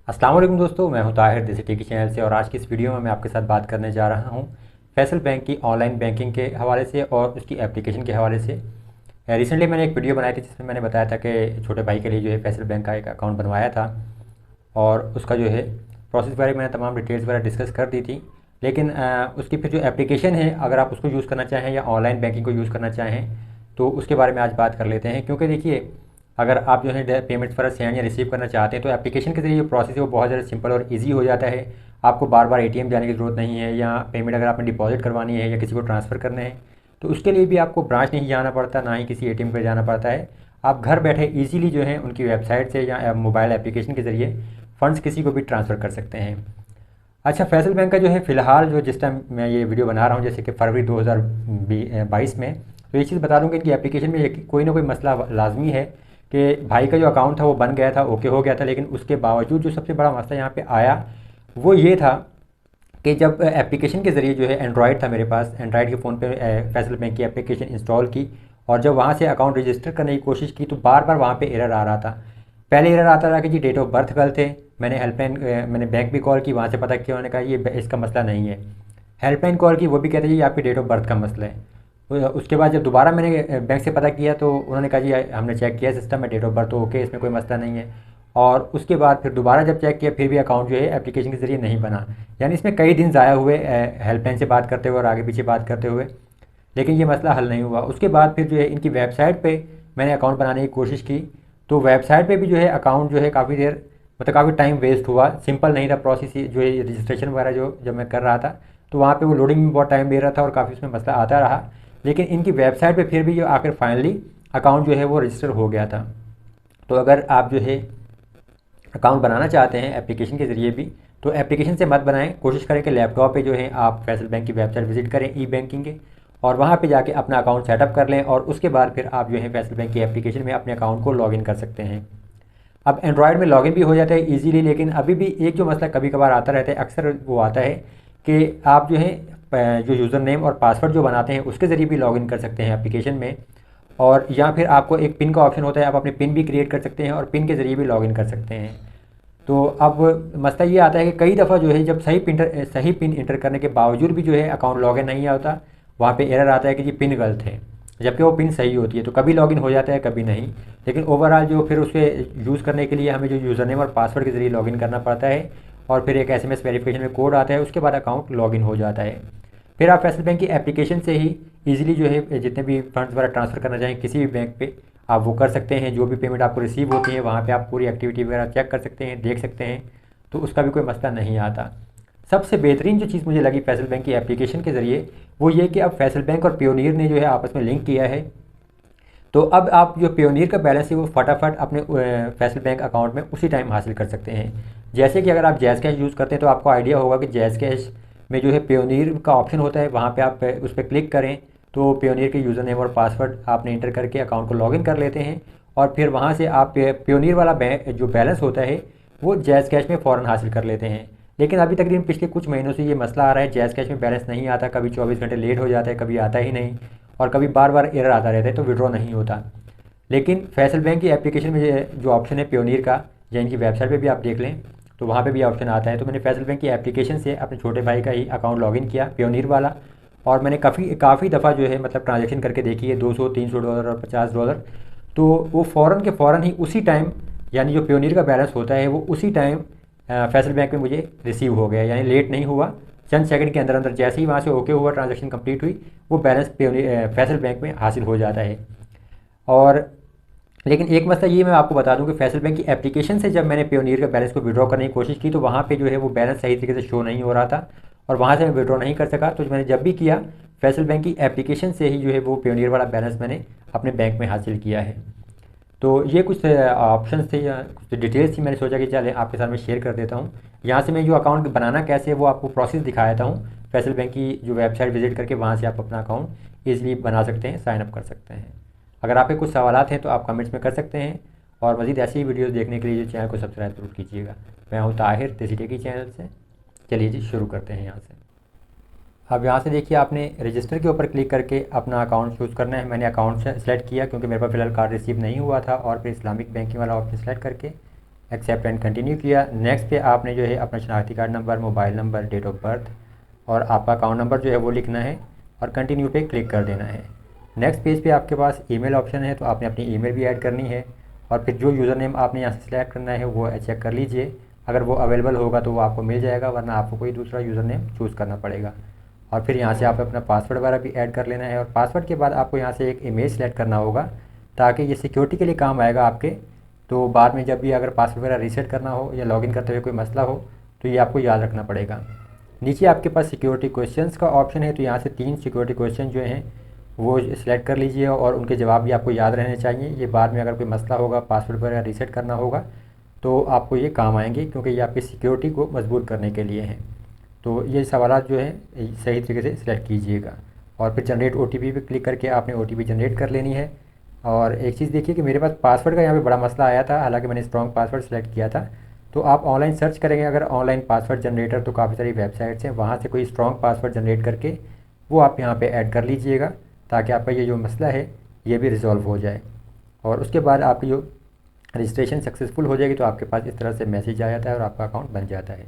अस्सलाम वालेकुम दोस्तों, मैं हूं ताहिर देसी टेकी चैनल से। और आज की इस वीडियो में मैं आपके साथ बात करने जा रहा हूं फैसल बैंक की ऑनलाइन बैंकिंग के हवाले से और उसकी एप्लीकेशन के हवाले से। रिसेंटली मैंने एक वीडियो बनाई थी जिसमें मैंने बताया था कि छोटे भाई के लिए जो है फैसल बैंक का एक अकाउंट बनवाया था और उसका जो है प्रोसेस बारे में मैंने तमाम डिटेल्स वगैरह डिस्कस कर दी थी। लेकिन उसकी फिर जो एप्लीकेशन है, अगर आप उसको यूज़ करना चाहें या ऑनलाइन बैंकिंग को यूज़ करना चाहें तो उसके बारे में आज बात कर लेते हैं। क्योंकि देखिए, अगर आप जो है पेमेंट्स वगैरह सेंड या रिसीव करना चाहते हैं तो एप्लीकेशन के ज़रिए जो प्रोसेस है वो बहुत ज़्यादा सिंपल और ईजी हो जाता है। आपको बार बार एटीएम जाने की ज़रूरत नहीं है, या पेमेंट अगर आपने डिपॉजिट करवानी है या किसी को ट्रांसफ़र करने हैं तो उसके लिए भी आपको ब्रांच नहीं जाना पड़ता, ना ही किसी एटीएम पर जाना पड़ता है। आप घर बैठे ईजीली जो है उनकी वेबसाइट से या मोबाइल एप्लीकेशन के ज़रिए फ़ंड्स किसी को भी ट्रांसफ़र कर सकते हैं। अच्छा, फैसल बैंक का जो है फ़िलहाल जो जिस टाइम मैं ये वीडियो बना रहा हूँ, जैसे कि फरवरी 2022 में, तो ये चीज़ बता दूँ कि इनकी एप्लीकेशन में कोई ना कोई मसला लाजमी है कि भाई का जो अकाउंट था वो बन गया था, ओके हो गया था, लेकिन उसके बावजूद जो सबसे बड़ा मसला यहाँ पे आया वो ये था कि जब एप्लीकेशन के ज़रिए जो है एंड्रॉयड था मेरे पास, एंड्रॉयड के फ़ोन पे फैसल बैंक की एप्लीकेशन इंस्टॉल की और जब वहाँ से अकाउंट रजिस्टर करने की कोशिश की तो बार बार वहाँ पे एरर आ रहा था। पहले एरर आता रहा कि जी डेट ऑफ बर्थ गलत है। मैंने हेल्पलाइन मैंने बैंक भी कॉल की, वहाँ से पता किया, उन्होंने कहा ये इसका मसला नहीं है। हेल्पलाइन कॉल की, वो भी कहते जी आपकी डेट ऑफ बर्थ का मसला है। उसके बाद जब दोबारा मैंने बैंक से पता किया तो उन्होंने कहा जी हमने चेक किया सिस्टम में, डेट ऑफ बर्थ तो ओके, इसमें कोई मसला नहीं है। और उसके बाद फिर दोबारा जब चेक किया फिर भी अकाउंट जो है एप्लीकेशन के ज़रिए नहीं बना। यानी इसमें कई दिन ज़ाया हुए हेल्पलाइन से बात करते हुए और आगे पीछे बात करते हुए, लेकिन ये मसला हल नहीं हुआ। उसके बाद फिर जो है इनकी वेबसाइट पे मैंने अकाउंट बनाने की कोशिश की तो वेबसाइट पे भी जो है अकाउंट जो है काफ़ी देर, मतलब काफ़ी टाइम वेस्ट हुआ। सिंपल नहीं था प्रोसेस जो है रजिस्ट्रेशन वगैरह जो जब मैं कर रहा था तो वहाँ पे वो लोडिंग में बहुत टाइम ले रहा था और काफ़ी उसमें मसला आता रहा। लेकिन इनकी वेबसाइट पे फिर भी जो आखिर फाइनली अकाउंट जो है वो रजिस्टर हो गया था। तो अगर आप जो है अकाउंट बनाना चाहते हैं एप्लीकेशन के ज़रिए भी तो एप्लीकेशन से मत बनाएं, कोशिश करें कि लैपटॉप पे जो है आप फैसल बैंक की वेबसाइट विजिट करें ई बैंकिंग के, और वहाँ पे जाके अपना अकाउंट सेटअप कर लें और उसके बाद फिर आप जो है फैसल बैंक की एप्लीकेशन में अपने अकाउंट को लॉगिन कर सकते हैं। अब एंड्रॉयड में लॉगिन भी हो जाता है ईजीली, लेकिन अभी भी एक जो मसला कभी कभार आता रहता है, अक्सर वो आता है कि आप जो है जो यूज़र नेम और पासवर्ड जो बनाते हैं उसके ज़रिए भी लॉगिन कर सकते हैं एप्लीकेशन में। और या फिर आपको एक पिन का ऑप्शन होता है, आप अपने पिन भी क्रिएट कर सकते हैं और पिन के ज़रिए भी लॉगिन कर सकते हैं। तो अब मसला ये आता है कि कई दफ़ा जो है जब सही पिन इंटर करने के बावजूद भी जो है अकाउंट लॉगिन नहीं आता, वहाँ पे एरर आता है कि जी पिन गलत है, जबकि वो पिन सही होती है। तो कभी लॉगिन हो जाता है कभी नहीं, लेकिन ओवरऑल जो फिर उसे यूज़ करने के लिए हमें जो यूज़र नेम और पासवर्ड के ज़रिए लॉगिन करना पड़ता है और फिर एक एसएमएस वेरिफिकेशन में कोड आता है, उसके बाद अकाउंट लॉगिन हो जाता है। फिर आप फैसल बैंक की एप्लीकेशन से ही ईजिली जो है जितने भी फंड्स वगैरह ट्रांसफ़र करना चाहें किसी भी बैंक पे आप वो कर सकते हैं। जो भी पेमेंट आपको रिसीव होती है वहाँ पे आप पूरी एक्टिविटी वगैरह चेक कर सकते हैं, देख सकते हैं, तो उसका भी कोई मसला नहीं आता। सबसे बेहतरीन जो चीज़ मुझे लगी फैसल बैंक की एप्लीकेशन के ज़रिए वो ये कि अब फैसल बैंक और पियोनियर ने जो है आपस में लिंक किया है। तो अब आप जो पियोनियर का बैलेंस है वो फटाफट अपने फैसल बैंक अकाउंट में उसी टाइम हासिल कर सकते हैं। जैसे कि अगर आप जैज़ कैश यूज़ करते हैं तो आपको आइडिया होगा कि जैज़ कैश में जो है पियोनियर का ऑप्शन होता है, वहाँ पे आप उस पर क्लिक करें तो पियोनियर के यूज़र नेम और पासवर्ड आपने इंटर करके अकाउंट को लॉगिन कर लेते हैं और फिर वहाँ से आप पियोनियर वाला जो बैलेंस होता है वो जैज़ कैश में फ़ौरन हासिल कर लेते हैं। लेकिन अभी तकरीबन पिछले कुछ महीनों से ये मसला आ रहा है, जैज़ कैश में बैलेंस नहीं आता, कभी 24 घंटे लेट हो जाता है, कभी आता ही नहीं, और कभी बार बार एरर आता रहता है तो विड्रॉ नहीं होता। लेकिन फैसल बैंक की एप्लीकेशन में जो ऑप्शन है पियोनियर का, या इनकी वेबसाइट पे भी आप देख लें तो वहाँ पे भी ऑप्शन आता है। तो मैंने फैसल बैंक की एप्लीकेशन से अपने छोटे भाई का ही अकाउंट लॉगिन किया पियोनियर वाला, और मैंने काफ़ी दफ़ा जो है मतलब ट्रांजेक्शन करके देखी है, $200 $300 और $50। तो वो फ़ौरन के फ़ौरन ही उसी टाइम, यानी जो पियोनियर का बैलेंस होता है वो उसी टाइम फैसल बैंक में मुझे रिसीव हो गया, यानी लेट नहीं हुआ। चंद सेकंड के अंदर अंदर जैसे ही वहाँ से ओके हुआ, ट्रांजैक्शन कंप्लीट हुई, वो बैलेंस फैसल बैंक में हासिल हो जाता है। और लेकिन एक मसला ये मैं आपको बता दूं कि फैसल बैंक की एप्लीकेशन से जब मैंने पियोनियर का बैलेंस को विड्रॉ करने की कोशिश की तो वहाँ पे जो है वो बैलेंस सही तरीके से शो नहीं हो रहा था और वहाँ से मैं विड्रॉ नहीं कर सका। तो मैंने जब भी किया फैसल बैंक की एप्लीकेशन से ही जो है वो पियोनियर वाला बैलेंस मैंने अपने बैंक में हासिल किया है। तो ये कुछ ऑप्शन थे या कुछ डिटेल्स थी, मैंने सोचा कि चले आपके साथ में शेयर कर देता हूँ। यहाँ से मैं जो अकाउंट बनाना कैसे है वो आपको प्रोसेस दिखाया हूँ। फैसल बैंक की जो वेबसाइट विजिट करके वहाँ से आप अपना अकाउंट ईजिली बना सकते हैं, साइन अप कर सकते हैं। अगर आपके कुछ सवालात हैं तो आप कमेंट्स में कर सकते हैं, और मज़ीद ऐसी ही वीडियोज़ देखने के लिए चैनल को सब्सक्राइब जरूर कीजिएगा। मैं हूँ ताहिर देसी टेकी चैनल से। चलिए जी शुरू करते हैं यहाँ से। अब यहाँ से देखिए आपने रजिस्टर के ऊपर क्लिक करके अपना अकाउंट चूज़ करना है। मैंने अकाउंट से सेलेक्ट किया क्योंकि मेरे पास फ़िलहाल कार्ड रिसीव नहीं हुआ था, और फिर इस्लामिक बैंकिंग वाला ऑप्शन सेलेक्ट करके एक्सेप्ट एंड कंटिन्यू किया। नेक्स्ट पे आपने जो है अपना शनाख्ती card number, mobile number, date of birth और आपका अकाउंट नंबर जो है वो लिखना है और कंटिन्यू पे क्लिक कर देना है। नेक्स्ट पेज पे आपके पास ईमेल ऑप्शन है, तो आपने अपनी ईमेल भी ऐड करनी है और फिर जो यूज़र नेम आपने यहाँ से सिलेक्ट करना है वो चेक कर लीजिए। अगर वो अवेलेबल होगा तो वो आपको मिल जाएगा, वरना आपको कोई दूसरा यूज़र नेम चूज़ करना पड़ेगा। और फिर यहाँ से आप अपना पासवर्ड वगैरह भी ऐड कर लेना है और पासवर्ड के बाद आपको यहाँ से एक इमेज सेलेक्ट करना होगा, ताकि ये सिक्योरिटी के लिए काम आएगा आपके। तो बाद में जब भी अगर पासवर्ड वगैरह रीसेट करना हो या लॉगिन करते हुए कोई मसला हो तो ये आपको याद रखना पड़ेगा। नीचे आपके पास सिक्योरिटी क्वेश्चंस का ऑप्शन है, तो यहाँ से 3 सिक्योरिटी क्वेश्चन जो हैं वो सिलेक्ट कर लीजिए और उनके जवाब भी आपको याद रहने चाहिए। ये बाद में अगर कोई मसला होगा, पासवर्ड वगैरह रीसेट करना होगा तो आपको ये काम आएंगे, क्योंकि ये आपकी सिक्योरिटी को मजबूत करने के लिए हैं। तो ये सवालात जो है सही तरीके से सिलेक्ट कीजिएगा और फिर जनरेट ओटीपी पे क्लिक करके आपने ओटीपी जनरेट कर लेनी है। और एक चीज़ देखिए कि मेरे पास पासवर्ड का यहाँ पे बड़ा मसला आया था, हालांकि मैंने स्ट्रॉन्ग पासवर्ड सेलेक्ट किया था। तो आप ऑनलाइन सर्च करेंगे अगर ऑनलाइन पासवर्ड जनरेटर, तो काफ़ी सारी वेबसाइट्स हैं, वहाँ से कोई स्ट्रॉन्ग पासवर्ड जनरेट करके वो आप यहाँ पे ऐड कर लीजिएगा, ताकि आपका ये जो मसला है ये भी रिजॉल्व हो जाए। और उसके बाद आपकी जो रजिस्ट्रेशन सक्सेसफुल हो जाएगी तो आपके पास इस तरह से मैसेज आ जाता है और आपका अकाउंट बन जाता है।